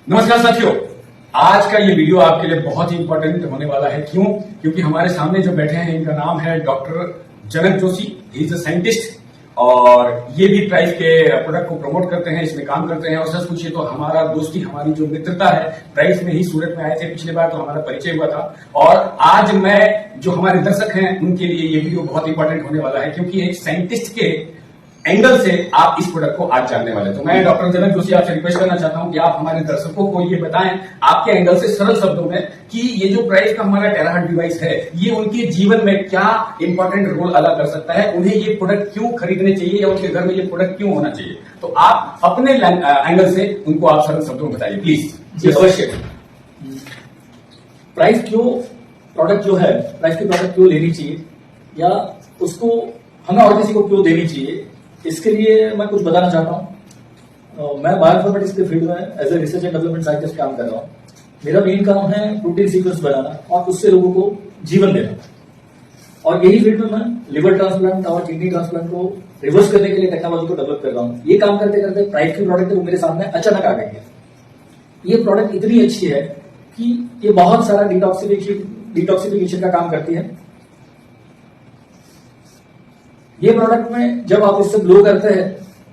नमस्कार साथियों, आज का ये वीडियो आपके लिए बहुत ही इंपॉर्टेंट होने वाला है। क्यों? क्योंकि हमारे सामने जो बैठे हैं इनका नाम है doctor Janak Joshi. He is a scientist और ये भी प्राइस के प्रोडक्ट को प्रमोट करते हैं, इसमें काम करते हैं। और सच पूछिए तो हमारा दोस्ती, हमारी जो मित्रता है, प्राइस में ही सूरत में आए थे पिछले बार, तो हमारा परिचय हुआ था। और आज मैं जो हमारे दर्शक हैं उनके लिए ये वीडियो बहुत इंपॉर्टेंट होने वाला है, क्योंकि एक साइंटिस्ट के एंगल से आप इस प्रोडक्ट को आज जानने वाले। तो मैं डॉक्टर जनक जोशी आपसे रिक्वेस्ट करना चाहता हूं कि आप हमारे दर्शकों को ये बताएं आपके एंगल से सरल शब्दों में कि ये जो प्राइस का हमारा टेराहर्ट्ज डिवाइस है, ये उनके जीवन में क्या इंपॉर्टेंट रोल अदा कर सकता है, उन्हें ये प्रोडक्ट क्यों खरीदने चाहिए या उनके घर में ये प्रोडक्ट क्यों होना चाहिए। तो आप अपने एंगल से उनको आप सरल शब्दों में बताइए प्लीज। जी अवश्य। प्राइस क्यों प्रोडक्ट जो है, प्राइस की प्रोडक्ट क्यों लेनी चाहिए या उसको हमें और किसी को क्यों देनी चाहिए, इसके लिए मैं कुछ बताना चाहता हूं। मैं बायोइन्फॉर्मेटिक्स के फील्ड में as a research and development scientist काम कर रहा हूं। मेरा मेन काम है प्रोटीन सीक्वेंस बनाना और उससे लोगों को जीवन देना। और यही फील्ड में मैं लिवर ट्रांसप्लांट और किडनी ट्रांसप्लांट को रिवर्स करने के लिए टेक्नोलॉजी को डेवलप कर रहा हूं। ये काम करते करते प्राइस की प्रोडक्ट है वो मेरे सामने अचानक आ गई है। ये प्रोडक्ट इतनी अच्छी है कि ये बहुत सारा डिटॉक्सिफिकेशन का काम करती है। ये प्रोडक्ट में जब आप इससे ब्लो करते हैं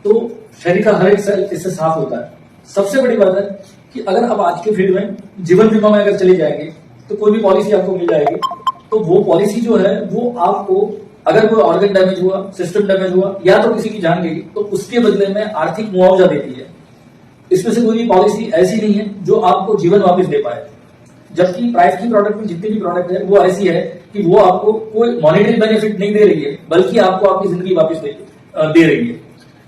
तो शरीर का हर एक सेल इससे साफ होता है। सबसे बड़ी बात है कि अगर आप आज के फील्ड में जीवन बीमा में अगर चले जाएंगे तो कोई भी पॉलिसी आपको मिल जाएगी, तो वो पॉलिसी जो है वो आपको अगर कोई ऑर्गन डैमेज हुआ, सिस्टम डैमेज हुआ या तो किसी की जान गई, तो उसके बदले में आर्थिक मुआवजा देती है। इसमें से कोई भी पॉलिसी ऐसी नहीं है जो आपको जीवन वापस दे पाए। जबकि प्राइस की प्रोडक्ट में जितनी भी प्रोडक्ट है वो ऐसी है कि वो आपको कोई मॉनेटरी बेनिफिट नहीं दे रही है, बल्कि आपको आपकी जिंदगी वापस दे रही है।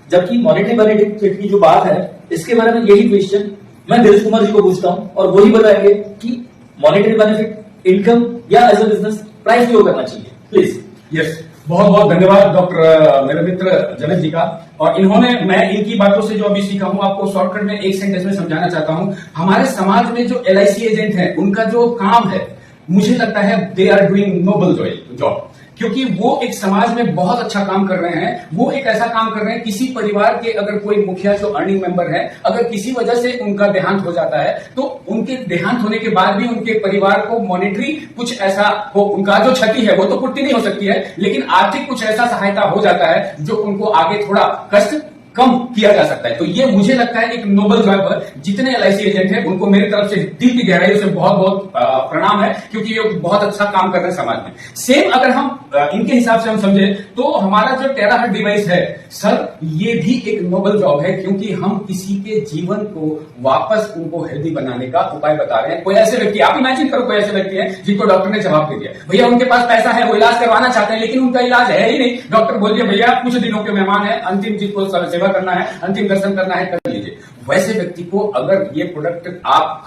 जबकि मॉनेटरी बेनिफिट की जो बात है, इसके बारे में यही क्वेश्चन मैं दिनेश कुमार जी को पूछता हूं और वही बताएंगे कि मॉनेटरी बेनिफिट, इनकम या एज ए बिजनेस प्राइस क्यों करना चाहिए। प्लीज। यस, बहुत बहुत धन्यवाद डॉक्टर मेरे मित्र जनक जी का। और मैं इनकी बातों से जो अभी सीखा हूं आपको शॉर्टकट में एक सेंटेंस में समझाना चाहता हूं। हमारे समाज में जो LIC एजेंट है उनका जो काम है, मुझे लगता है they are doing noble job, क्योंकि वो एक समाज में बहुत अच्छा काम कर रहे हैं। वो एक ऐसा काम कर रहे हैं, किसी परिवार के अगर कोई मुखिया जो अर्निंग मेंबर है, अगर किसी वजह से उनका देहांत हो जाता है, तो उनके देहांत होने के बाद भी उनके परिवार को मॉनेटरी कुछ ऐसा हो, उनका जो क्षति है वो तो पूर्ति नहीं हो सकती है, लेकिन आर्थिक कुछ ऐसा सहायता हो जाता है जो उनको आगे थोड़ा कष्ट कम किया जा सकता है। तो ये मुझे लगता है एक नोबल जॉब है। जितने LIC एजेंट हैं उनको मेरी तरफ से दिल की गहराइयों से बहुत बहुत प्रणाम है, क्योंकि ये बहुत अच्छा काम कर रहे हैं समाज में। सेम अगर हम इनके हिसाब से हम समझे तो हमारा जो टेराहर्ट्ज डिवाइस है सर, ये भी एक नोबल जॉब है, क्योंकि हम किसी के जीवन को वापस उनको हेल्दी बनाने का उपाय बता रहे हैं। कोई ऐसे व्यक्ति, आप इमेजिन करो कोई ऐसे व्यक्ति है जिनको डॉक्टर ने जवाब दे दिया, भैया उनके पास पैसा है, वो इलाज करवाना चाहते हैं, लेकिन उनका इलाज है ही नहीं। डॉक्टर बोल दिया भैया कुछ दिनों के मेहमान है, अंतिम चीज को सेवा करना है, अंतिम दर्शन करना है, कर लीजिए। वैसे व्यक्ति को अगर ये प्रोडक्ट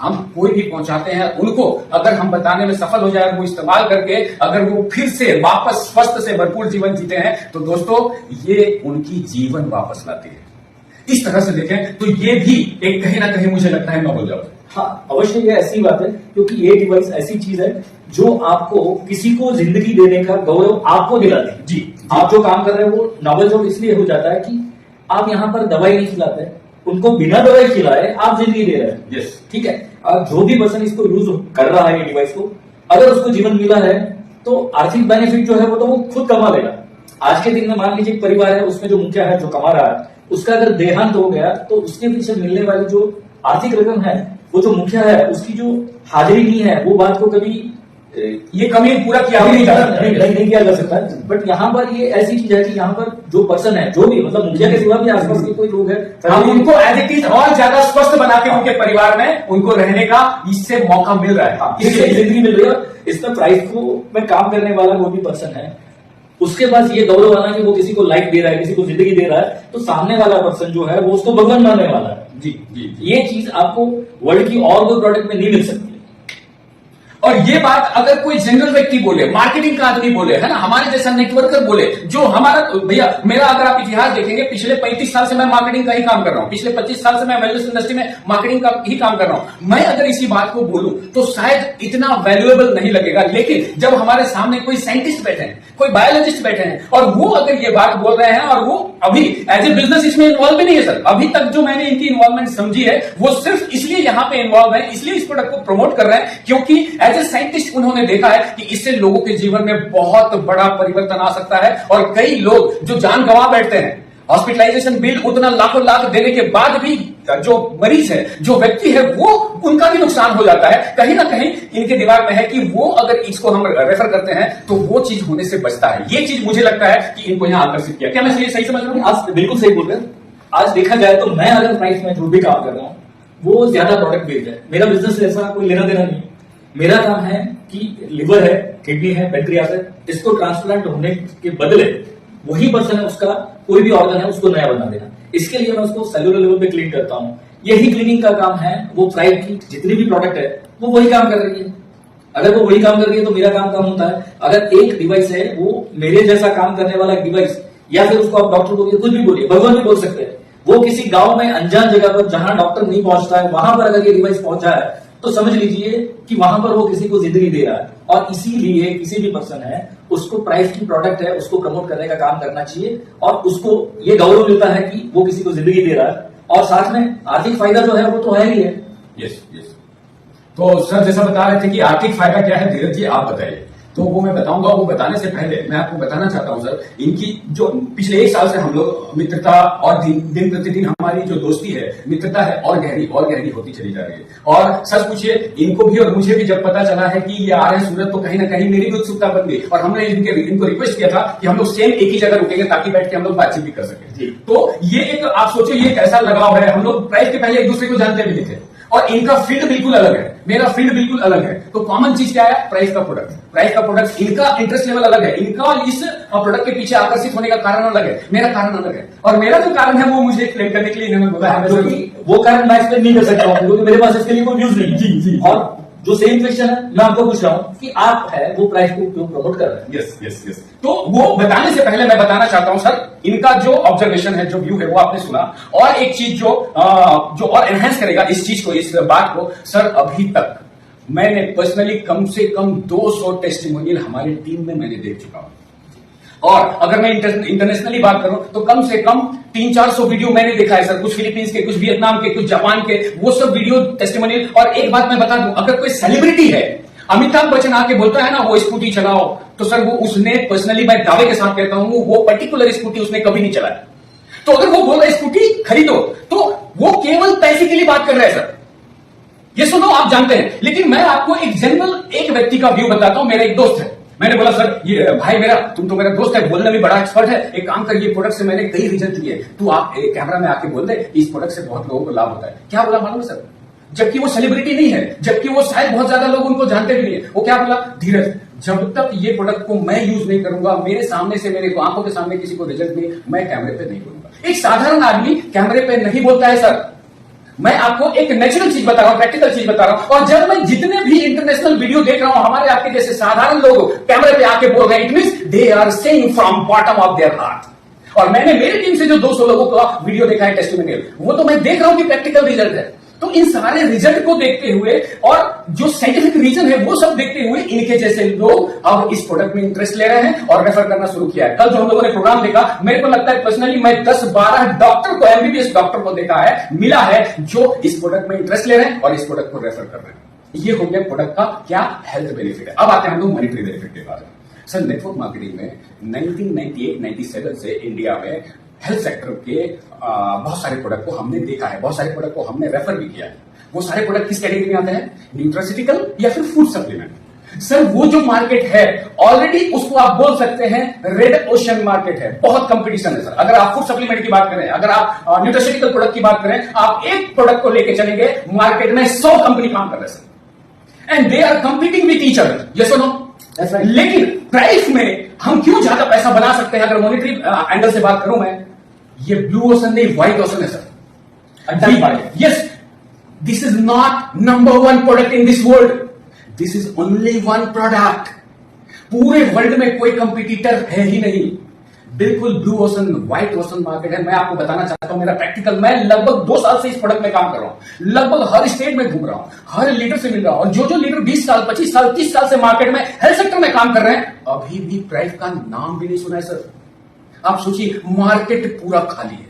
हम कोई भी पहुंचाते हैं, उनको अगर हम बताने में सफल हो जाए, वो इस्तेमाल करके अगर वो फिर से वापस स्वस्थ से भरपूर जीवन जीते हैं, तो दोस्तों ये उनकी जीवन वापस लाती है। इस तरह से देखें तो ये भी एक कहीं ना कहीं मुझे लगता है नोबल जॉब। हाँ अवश्य ये ऐसी बात है, क्योंकि ये डिवाइस ऐसी चीज है जो आपको किसी को जिंदगी देने का गौरव आपको दिलाते हैं। जी, आप जो काम कर रहे हैं वो नोबल जॉब इसलिए हो जाता है कि आप यहाँ पर दवाई नहीं खिलाते, उनको बिना दवाई खिलाए आप जिंदगी दे रहे हैं। यस, ठीक है। जो भी पर्सन इसको यूज कर रहा है ये डिवाइस को, अगर उसको जीवन मिला है तो आर्थिक बेनिफिट जो है वो तो वो खुद कमा लेगा। आज के दिन में मान लीजिए एक परिवार है, उसमें जो मुखिया है जो कमा रहा है, उसका अगर देहांत हो गया तो उसके पीछे मिलने वाली जो आर्थिक रकम है, वो जो मुखिया है उसकी जो हाजिरी नहीं है, वो बात को कभी ये कमी पूरा किया नहीं किया जा सकता। बट यहाँ पर ये ऐसी चीज है कि यहाँ पर जो पर्सन है, जो भी मतलब मुखिया के सिवा भी आसपास के कोई लोग है, हम उनको एज इट इज और ज्यादा स्वस्थ बना के उनके परिवार में उनको रहने का इससे मौका मिल रहा है, इससे जिंदगी मिल रही है। इसमें प्राइस को में काम करने वाला कोई भी पर्सन है, उसके पास ये गौरव आना कि वो किसी को लाइफ दे रहा है, किसी को जिंदगी दे रहा है, तो सामने वाला पर्सन जो है वो उसको भगवान मानने वाला है। जी जी, ये चीज आपको वर्ल्ड की और कोई प्रोडक्ट में नहीं मिल सकती। और ये बात अगर कोई जनरल व्यक्ति बोले, मार्केटिंग का आदमी बोले, है ना, हमारे जैसा नेटवर्कर बोले, जो हमारा भैया मेरा अगर आप इतिहास देखेंगे, पिछले 35 साल से मैं मार्केटिंग का ही काम कर रहा हूं, पिछले 25 साल से मैं वेलनेस इंडस्ट्री में मार्केटिंग का ही काम कर रहा हूं। मैं अगर इसी बात को बोलूं तो शायद इतना वैल्यूएबल नहीं लगेगा, लेकिन जब हमारे सामने कोई साइंटिस्ट बैठे हैं, कोई बायोलॉजिस्ट बैठे हैं और वो अगर ये बात बोल रहे हैं और वो अभी एज ए बिजनेस इसमें इन्वॉल्व भी नहीं है सर। अभी तक जो मैंने इनकी इन्वॉल्वमेंट समझी है वो सिर्फ इसलिए यहां पे इन्वॉल्व है, इसलिए इस प्रोडक्ट को प्रमोट कर रहे हैं क्योंकि एज ए साइंटिस्ट उन्होंने देखा है कि इससे लोगों के जीवन में बहुत बड़ा परिवर्तन आ सकता है। और कई लोग जो जान गंवा बैठते हैं, हॉस्पिटलाइजेशन बिल उतना लाखों लाख देने के बाद भी जो मरीज है, जो व्यक्ति है, वो उनका भी नुकसान हो जाता है। कहीं ना कहीं इनके दिमाग में है कि वो अगर इसको हम रेफर करते हैं तो वो चीज होने से बचता है। ये चीज मुझे लगता है कि इनको यहां आकर्षित किया। क्या मैं सही समझ रहा हूं? आप बिल्कुल सही बोल रहे हैं। आज देखा जाए तो मैं अगर प्राइस में जो भी काम कर रहा हूं वो ज्यादा प्रोडक्ट बेस्ड है। मेरा बिजनेस से ऐसा कोई लेना देना नहीं। मेरा काम है कि लिवर है, किडनी है, पेनक्रियास है, इसको ट्रांसप्लांट होने के बदले वही पर्सन है, उसका कोई भी ऑर्गन है उसको नया बना देना। इसके लिए मैं उसको सेलुलर लेवल पे क्लीन करता हूं। यही क्लीनिंग का काम है। वो प्राइड की जितनी भी प्रोडक्ट है वो वही काम कर रही है। अगर वो वही काम कर रही है तो मेरा काम कम होता है। अगर एक डिवाइस है वो मेरे जैसा काम करने वाला एक डिवाइस, या फिर उसको आप डॉक्टर बोलिए, कुछ भी बोलिए, भगवान भी बोल सकते हैं, वो किसी गांव में अनजान जगह पर जहां डॉक्टर नहीं पहुंचता है वहां पर अगर ये डिवाइस पहुंचा है तो समझ लीजिए कि वहां पर वो किसी को जिंदगी दे रहा है। और इसीलिए किसी भी पर्सन है उसको प्राइस की प्रोडक्ट है उसको प्रमोट करने का काम करना चाहिए और उसको ये गौरव मिलता है कि वो किसी को जिंदगी दे रहा है और साथ में आर्थिक फायदा जो है वो तो है ही है। Yes yes. तो सर जैसा बता रहे थे कि आर्थिक फायदा क्या है, धीरज जी आप बताइए। तो वो मैं बताऊंगा। वो बताने से पहले मैं आपको बताना चाहता हूं सर, इनकी जो पिछले 1 साल से हम लोग मित्रता और दिन प्रतिदिन हमारी जो दोस्ती है, मित्रता है, और गहरी होती चली जा रही है। और सच पूछिए, इनको भी और मुझे भी जब पता चला है कि ये आ रहे हैं सूरत, तो कहीं ना कहीं मेरी भी उत्सुकता बन गई और हमने इनको रिक्वेस्ट किया था कि हम लोग सेम एक ही जगह रुकेंगे ताकि बैठ के हम लोग बातचीत भी कर सके। तो ये एक आप सोचो ये एक ऐसा लगाव है। हम लोग प्राइस के पहले एक दूसरे को जानते भी नहीं थे और इनका फील्ड बिल्कुल अलग है, मेरा फील्ड बिल्कुल अलग है। तो कॉमन चीज क्या है? प्राइस का प्रोडक्ट। इनका इंटरेस्ट लेवल अलग है, इनका इस प्रोडक्ट के पीछे आकर्षित होने का कारण अलग है, मेरा कारण अलग है। और मेरा जो कारण है वो मुझे एक्सप्लेन करने के लिए इन्होंने बोला है। वो कारण मैं एक्सप्लेन नहीं कर सकता हूँ क्योंकि मेरे पास इसके लिए कोई न्यूज नहीं है। जी। और जो सेम क्वेश्चन है मैं आपको पूछ रहा हूँ कि आप है वो प्राइस को क्यों प्रमोट कर रहे हैं? यस। तो वो बताने से पहले मैं बताना चाहता हूं सर, इनका जो ऑब्जर्वेशन है, जो व्यू है, वो आपने सुना। और एक चीज जो और एनहेंस करेगा इस चीज को, इस बात को, सर अभी तक मैंने पर्सनली कम से कम 200 टेस्टिमोनियल हमारी टीम में मैंने देख चुका हूं। और अगर मैं इंटरनेशनली बात करूं तो कम से कम 300-400 वीडियो मैंने देखा है सर, कुछ फिलीपींस के, कुछ वियतनाम के, कुछ जापान के, वो सब वीडियो टेस्टिमोनियल। और एक बात मैं बता दूं, अगर कोई सेलिब्रिटी है, अमिताभ बच्चन आके बोलता है ना वो स्कूटी चलाओ, तो सर वो उसने पर्सनली मैं दावे के साथ कहता हूं वो पर्टिकुलर स्कूटी उसने कभी नहीं चलाया। तो अगर वो बोल रहा है स्कूटी खरीदो, तो वो केवल पैसे के लिए बात कर रहे हैं सर। ये सुनो, आप जानते हैं। लेकिन मैं आपको एक जनरल एक व्यक्ति का व्यू बताता हूं। मेरा एक दोस्त है, मैंने बोला सर ये भाई मेरा, तुम तो मेरा दोस्त है, बोलने में बड़ा एक्सपर्ट है, एक काम कर, ये प्रोडक्ट से मैंने कई रिजल्ट लिए, तू आप कैमरा में आके बोल दे इस प्रोडक्ट से बहुत लोगों को लाभ होता है। क्या बोला मालूम है सर? जबकि वो सेलिब्रिटी नहीं है, जबकि वो शायद बहुत ज्यादा लोग उनको जानते भी नहीं है, वो क्या बोला? धीरज, जब तक ये प्रोडक्ट को मैं यूज नहीं करूंगा, मेरे सामने से, मेरे आंखों के सामने किसी को रिजल्ट नहीं, मैं कैमरे पे नहीं बोलूंगा। एक साधारण आदमी कैमरे पे नहीं बोलता है सर। मैं आपको एक नेचुरल चीज बता रहा हूं, प्रैक्टिकल चीज बता रहा हूं। और जब मैं जितने भी इंटरनेशनल वीडियो देख रहा हूं, हमारे आपके जैसे साधारण लोग कैमरे पे आके बोल रहे हैं, it means they are saying from bottom of their heart. और मैंने मेरी टीम से जो 200 लोगों का वीडियो देखा है टेस्टिमोनियल, वो तो मैं देख रहा हूं कि प्रैक्टिकल रिजल्ट है। तो इन सारे रिजल्ट को देखते हुए और जो साइंटिफिक रीजन है वो सब देखते हुए इनके जैसे लोग अब इस प्रोडक्ट में इंटरेस्ट ले रहे हैं और रेफर करना शुरू किया है। कल जो हम लोगों ने प्रोग्राम देखा, मेरे को लगता है पर्सनली मैं 10-12 डॉक्टर को, एमबीबीएस डॉक्टर को देखा है, मिला है, जो इस प्रोडक्ट में इंटरेस्ट ले रहे हैं और इस प्रोडक्ट को रेफर कर रहे हैं। ये हो गया प्रोडक्ट का क्या हेल्थ बेनिफिट है। अब आते हैं हम लोग मॉनिटरी बेनिफिट के बारे में। सर नेटवर्क मार्केटिंग में 1998-97 से इंडिया में हेल्थ सेक्टर के बहुत सारे प्रोडक्ट को हमने देखा है, बहुत सारे प्रोडक्ट को हमने रेफर भी किया है। वो सारे प्रोडक्ट किस कैटेगरी में आते हैं? न्यूट्रास्यूटिकल या फिर फूड सप्लीमेंट। सर वो जो मार्केट है ऑलरेडी उसको आप बोल सकते हैं रेड ओशन मार्केट है, बहुत कंपटीशन है सर। अगर आप फूड सप्लीमेंट की बात करें, अगर आप न्यूट्रास्यूटिकल प्रोडक्ट की बात करें, आप एक प्रोडक्ट को लेकर चलेंगे, मार्केट में 100 कंपनी काम कर रहे हैं sir, and they are competing with each other. Yes और नो? लेकिन प्राइस में हम क्यों ज्यादा पैसा बना सकते हैं? अगर मॉनिटरी एंगल से बात करूं मैं, ये ब्लू ओशन नहीं, व्हाइट ओशन है sir. Yes, this is not number one product in this world. This is only one product. पूरे वर्ल्ड में कोई कंपटीटर है ही नहीं। बिल्कुल blue ocean, white ocean market है। मैं आपको बताना चाहता हूं मेरा प्रैक्टिकल, मैं लगभग 2 साल से इस प्रोडक्ट में काम कर रहा हूं, लगभग हर स्टेट में घूम रहा हूं, हर लीडर से मिल रहा हूं, और जो लीडर 20 साल 25 साल 30 साल से मार्केट में हेल्थ सेक्टर में काम कर रहे हैं, अभी भी प्राइस का नाम भी नहीं सुना है सर। आप सोचिए, मार्केट पूरा खाली है।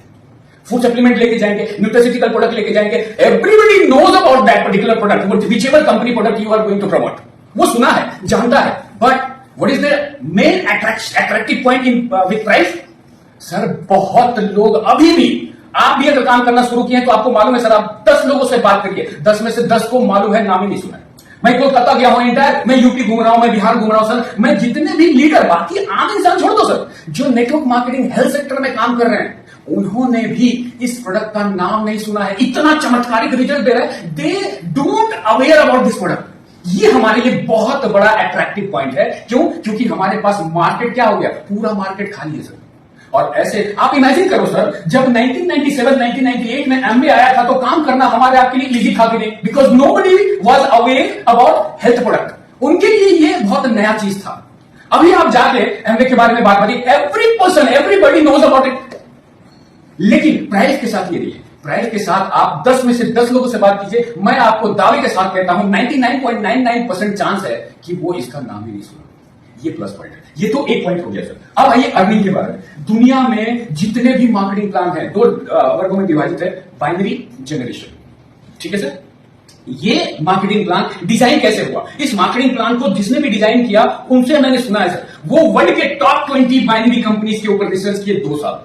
फूड सप्लीमेंट लेके जाएंगे, न्यूट्रास्यूटिकल प्रोडक्ट लेके जाएंगे, everybody knows about that particular product, which ever company product you are going to promote, वो सुना है, जानता है, but what is the main attractive point in with price? Sir बहुत लोग अभी भी, आप भी अगर काम करना शुरू किए हैं तो आपको मालूम है सर, आप 10 लोगों से बात करिए, 10 में से 10 को मालूम है, नाम ही नहीं सुना है। मैं कोलकाता गया हूं, इंटायर मैं यूपी घूम रहा हूं, मैं बिहार घूम रहा हूं सर, मैं जितने भी लीडर, बाकी आम इंसान छोड़ दो सर, जो नेटवर्क मार्केटिंग हेल्थ सेक्टर में काम कर रहे हैं, उन्होंने भी इस प्रोडक्ट का नाम नहीं सुना है। इतना चमत्कारिक रिजल्ट दे रहा है, they don't aware about this product. ये हमारे लिए बहुत बड़ा अट्रैक्टिव पॉइंट है। क्यों? क्योंकि हमारे पास मार्केट क्या हो गया, पूरा मार्केट खाली है सर। और ऐसे आप इमेजिन करो सर, जब 1997 1998 में एमबी आया था तो काम करना हमारे आपके लिए इजी था कि नहीं, because nobody was aware about health product. उनके लिए ये बहुत नया चीज था। अभी आप जाके एमबी के बारे में बात करिए, every person everybody knows about it. लेकिन प्राइस के साथ ये नहीं है। प्राइस के साथ आप 10 में से 10 लोगों से बात कीजिए, मैं आपको दावे के साथ कहता हूं 99.99% चांस है कि वो इसका नाम ही नहीं सुना। ये प्लस पॉइंट है। ये तो एक पॉइंट हो गया सर। अब आइए अर्निंग के बारे में। दुनिया में जितने भी मार्केटिंग प्लान हैं, 2 वर्गों में विभाजित है, बाइनरी, जनरेशन। ठीक है सर? ये मार्केटिंग प्लान डिजाइन कैसे हुआ? इस मार्केटिंग प्लान को जिसने भी डिजाइन किया उनसे मैंने सुना है सर, वो वर्ल्ड के टॉप 20 बाइनरी कंपनीज के ऊपर रिसर्च किए 2 साल,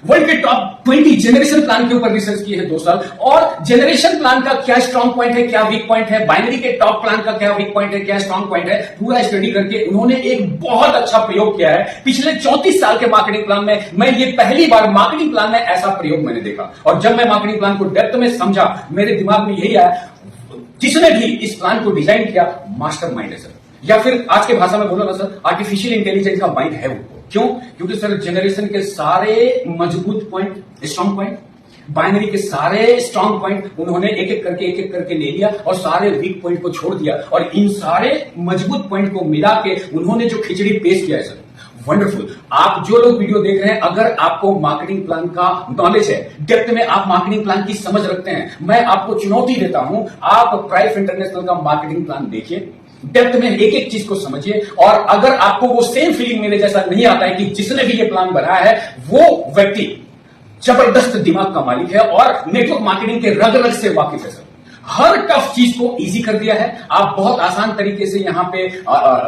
वर्ल्ड के टॉप 20 जनरेशन प्लान के ऊपर रिसर्च किए हैं 2 साल, और जनरेशन प्लान का क्या स्ट्रॉन्ग पॉइंट है, क्या वीक पॉइंट है, बाइनरी के टॉप प्लान का क्या वीक पॉइंट है, क्या स्ट्रॉन्ग पॉइंट है, पूरा स्टडी करके उन्होंने एक बहुत अच्छा प्रयोग किया है। पिछले 34 साल के मार्केटिंग प्लान में मैं ये पहली बार मार्केटिंग प्लान में ऐसा प्रयोग मैंने देखा। और जब मैं मार्केटिंग प्लान को डेप्थ में समझा, मेरे दिमाग में यही आया, जिसने भी इस प्लान को डिजाइन किया मास्टरमाइंड है सर, या फिर आज के भाषा में बोलो ना सर, आर्टिफिशियल इंटेलिजेंस का माइंड है वो। क्यों? क्योंकि सर जनरेशन के सारे मजबूत पॉइंट, स्ट्रॉन्ग पॉइंट, बाइनरी के सारे स्ट्रॉन्ग पॉइंट उन्होंने एक एक करके ले लिया, और सारे वीक पॉइंट को छोड़ दिया, और इन सारे मजबूत पॉइंट को मिला के उन्होंने जो खिचड़ी पेश किया है सर, वंडरफुल। आप जो लोग वीडियो देख रहे हैं, अगर आपको मार्केटिंग प्लान का नॉलेज है, डेप्थ में आप मार्केटिंग प्लान की समझ रखते हैं, मैं आपको चुनौती देता हूं, आप प्राइस इंटरनेशनल का मार्केटिंग प्लान देखिए, डेप्थ में एक एक चीज को समझिए, और अगर आपको वो सेम फीलिंग मेरे जैसा नहीं आता है कि जिसने भी ये प्लान बनाया है वो व्यक्ति जबरदस्त दिमाग का मालिक है और नेटवर्क मार्केटिंग के रग रग से वाकिफ है सर, हर टफ चीज को इजी कर दिया है। आप बहुत आसान तरीके से यहां पे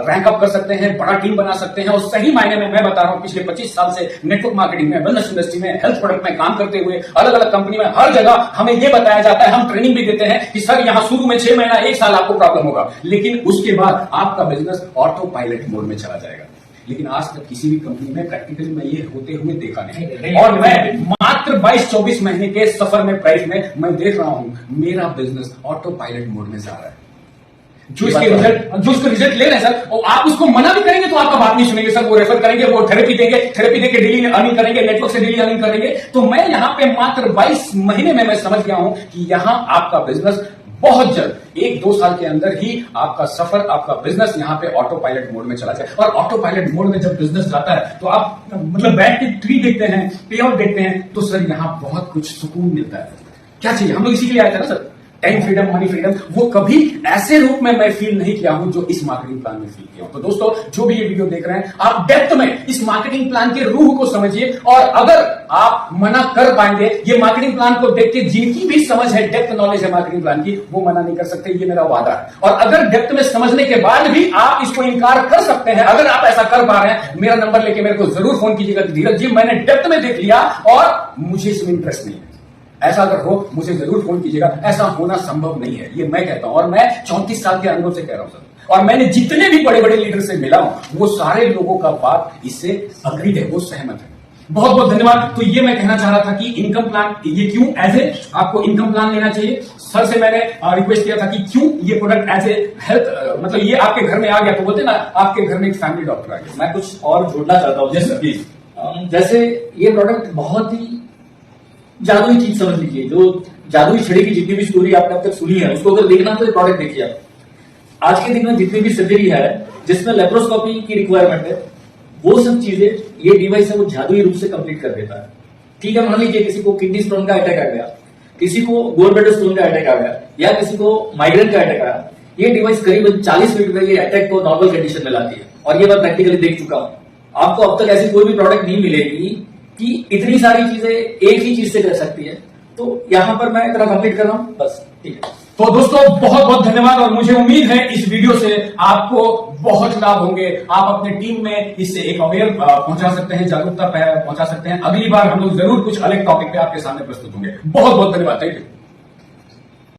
रैंक अप कर सकते हैं, बड़ा टीम बना सकते हैं, और सही मायने में मैं बता रहा हूं, पिछले 25 साल से नेटवर्क मार्केटिंग में, वेलनेस इंडस्ट्री में, हेल्थ प्रोडक्ट में काम करते हुए, अलग अलग कंपनी में हर जगह हमें यह बताया जाता है, हम ट्रेनिंग भी देते हैं कि सर यहां शुरू में 6 महीना 1 साल आपको प्रॉब्लम होगा, लेकिन उसके बाद आपका बिजनेस ऑटो पायलट मोड में चला जाएगा। लेकिन आज तक किसी भी कंपनी में प्रैक्टिकली मैं ये होते हुए देखा नहीं, और मैं मात्र 22-24 महीने के सफर में, प्राइस में, मैं देख रहा हूं मेरा बिजनेस ऑटो पायलट मोड में जा रहा है। जो इसके रिजल्ट ले रहे हैं सर, और आप उसको मना भी करेंगे तो आपका बात नहीं सुनेंगे सर, वो रेफर करेंगे, वो थेरेपी देंगे, थेरेपी देके डेली अर्निंग करेंगे, नेटवर्क से डेली अर्निंग करेंगे। तो मैं यहां पे मात्र 22 महीने में मैं समझ गया हूं कि यहां आपका बिजनेस बहुत जल्द 1-2 साल के अंदर ही आपका सफर, आपका बिजनेस यहां पे ऑटो पायलट मोड में चला जाए। और ऑटो पायलट मोड में जब बिजनेस जाता है तो आप मतलब बैठ के ट्री देखते हैं, पे आउट देखते हैं, तो सर यहां बहुत कुछ सुकून मिलता है। क्या चाहिए? हम लोग इसी के लिए आए थे ना sir, time freedom, money freedom, वो कभी ऐसे रूप में मैं फील नहीं किया हूं जो इस मार्केटिंग प्लान में फील किया हूं। तो दोस्तों, जो भी ये वीडियो देख रहे हैं, आप डेप्थ में इस मार्केटिंग प्लान के रूह को समझिए, और अगर आप मना कर पाएंगे, ये मार्केटिंग प्लान को देख के जिनकी भी समझ है, डेप्थ नॉलेज है मार्केटिंग प्लान की, वो मना नहीं कर सकते, ये मेरा वादा है। और अगर डेप्थ में समझने के बाद भी आप इसको इनकार कर सकते हैं, अगर आप ऐसा कर पा रहे हैं, मेरा नंबर लेके मेरे को जरूर फोन कीजिएगा, धीरज जी मैंने डेप्थ में देख लिया और मुझे इसमें इंटरेस्ट नहीं है। ऐसा अगर हो मुझे जरूर फोन कीजिएगा, ऐसा होना संभव नहीं है, ये मैं कहता हूं, और मैं 34 साल के अनुभव से कह रहा हूं सर। और मैंने जितने भी बड़े बड़े लीडर से मिला हूं, वो सारे लोगों का बात इससे अग्रीड है, वो सहमत है। बहुत बहुत धन्यवाद। तो ये मैं कहना चाह रहा था कि इनकम प्लान, ये क्यों एज ए आपको इनकम प्लान लेना चाहिए। सर से मैंने रिक्वेस्ट किया था कि क्यों ये प्रोडक्ट एज ए हेल्थ, मतलब ये आपके घर में आ गया, तो बोलते ना आपके घर में एक फैमिली डॉक्टर आ गया। मैं कुछ और जोड़ना चाहता हूँ। जैसे प्लीज, जैसे ये प्रोडक्ट बहुत ही जादुई चीज समझ लीजिए, जो जादुई छड़ी की जितनी भी स्टोरी आपने अब तक सुनी है, उसको अगर देखना तो ये प्रोडक्ट देखिए आप। आज के दिन में जितनी भी सर्जरी है जिसमें लेप्रोस्कोपी की रिक्वायरमेंट है, वो सब चीजें ये डिवाइस है वो जादुई रूप से कंप्लीट कर देता है। ठीक है, मान लीजिए किसी को किडनी स्टोन का अटैक आ गया, किसी को गोलब्लैडर स्टोन का अटैक आ गया, या किसी को माइग्रेन का अटैक आया, ये डिवाइस करीबन 40 मिनट में ये अटैक को नॉर्मल कंडीशन में लाती है। और ये मैं प्रैक्टिकली देख चुका हूं। आपको अब तक ऐसी कोई भी प्रोडक्ट नहीं मिलेगी कि इतनी सारी चीजें एक ही चीज से कर सकती है। तो यहां पर मैं इतना कंप्लीट कर रहा हूं, बस ठीक है। तो दोस्तों बहुत बहुत धन्यवाद, और मुझे उम्मीद है इस वीडियो से आपको बहुत लाभ होंगे। आप अपने टीम में इससे एक अवेयर पहुंचा सकते हैं, जागरूकता पहुंचा सकते हैं। अगली बार हम लोग जरूर कुछ अलग टॉपिक पे आपके सामने प्रस्तुत होंगे। बहुत बहुत धन्यवाद, थैंक यू।